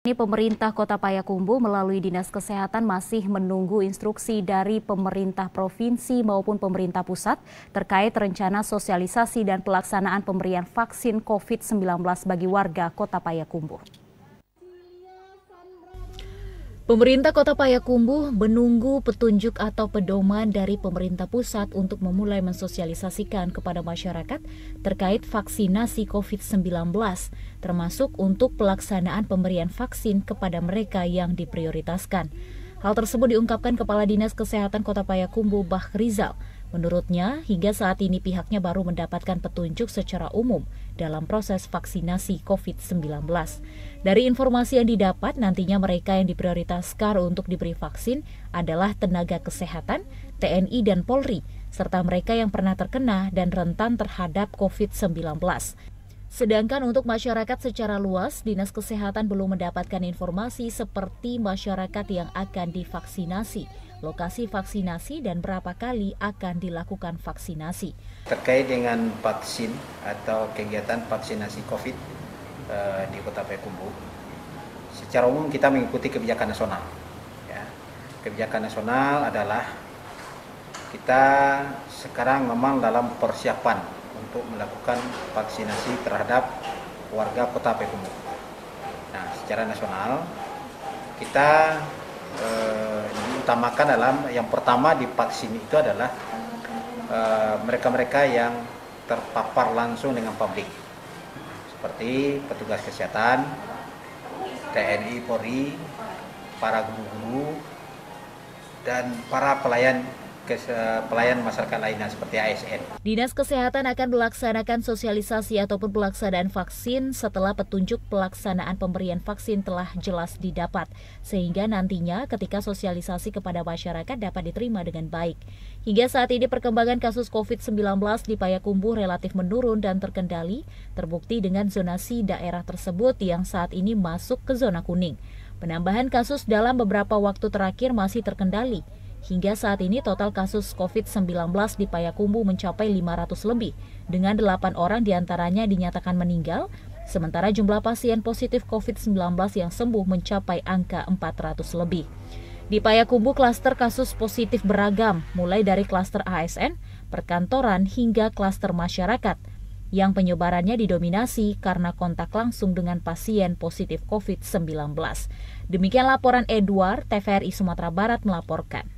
Ini pemerintah Kota Payakumbuh melalui Dinas Kesehatan masih menunggu instruksi dari pemerintah provinsi maupun pemerintah pusat terkait rencana sosialisasi dan pelaksanaan pemberian vaksin COVID-19 bagi warga Kota Payakumbuh. Pemerintah Kota Payakumbuh menunggu petunjuk atau pedoman dari pemerintah pusat untuk memulai mensosialisasikan kepada masyarakat terkait vaksinasi COVID-19, termasuk untuk pelaksanaan pemberian vaksin kepada mereka yang diprioritaskan. Hal tersebut diungkapkan Kepala Dinas Kesehatan Kota Payakumbuh, Bah Rizal. Menurutnya, hingga saat ini pihaknya baru mendapatkan petunjuk secara umum dalam proses vaksinasi COVID-19. Dari informasi yang didapat, nantinya mereka yang diprioritaskan untuk diberi vaksin adalah tenaga kesehatan, TNI dan Polri, serta mereka yang pernah terkena dan rentan terhadap COVID-19. Sedangkan untuk masyarakat secara luas, Dinas Kesehatan belum mendapatkan informasi seperti masyarakat yang akan divaksinasi, lokasi vaksinasi, dan berapa kali akan dilakukan vaksinasi. Terkait dengan vaksin atau kegiatan vaksinasi COVID di Kota Payakumbuh, secara umum kita mengikuti kebijakan nasional. Ya. Kebijakan nasional adalah kita sekarang memang dalam persiapan untuk melakukan vaksinasi terhadap warga Kota Payakumbuh. Nah, secara nasional kita diutamakan dalam yang pertama divaksin itu adalah mereka-mereka yang terpapar langsung dengan publik, seperti petugas kesehatan, TNI, Polri, para guru-guru, dan para pelayan masyarakat lainnya seperti ASN. Dinas Kesehatan akan melaksanakan sosialisasi ataupun pelaksanaan vaksin setelah petunjuk pelaksanaan pemberian vaksin telah jelas didapat, sehingga nantinya ketika sosialisasi kepada masyarakat dapat diterima dengan baik. Hingga saat ini perkembangan kasus COVID-19 di Payakumbuh relatif menurun dan terkendali, terbukti dengan zonasi daerah tersebut yang saat ini masuk ke zona kuning. Penambahan kasus dalam beberapa waktu terakhir masih terkendali. Hingga saat ini total kasus COVID-19 di Payakumbuh mencapai 500 lebih, dengan 8 orang diantaranya dinyatakan meninggal, sementara jumlah pasien positif COVID-19 yang sembuh mencapai angka 400 lebih. Di Payakumbuh klaster kasus positif beragam, mulai dari klaster ASN, perkantoran hingga klaster masyarakat, yang penyebarannya didominasi karena kontak langsung dengan pasien positif COVID-19. Demikian laporan Edward, TVRI Sumatera Barat melaporkan.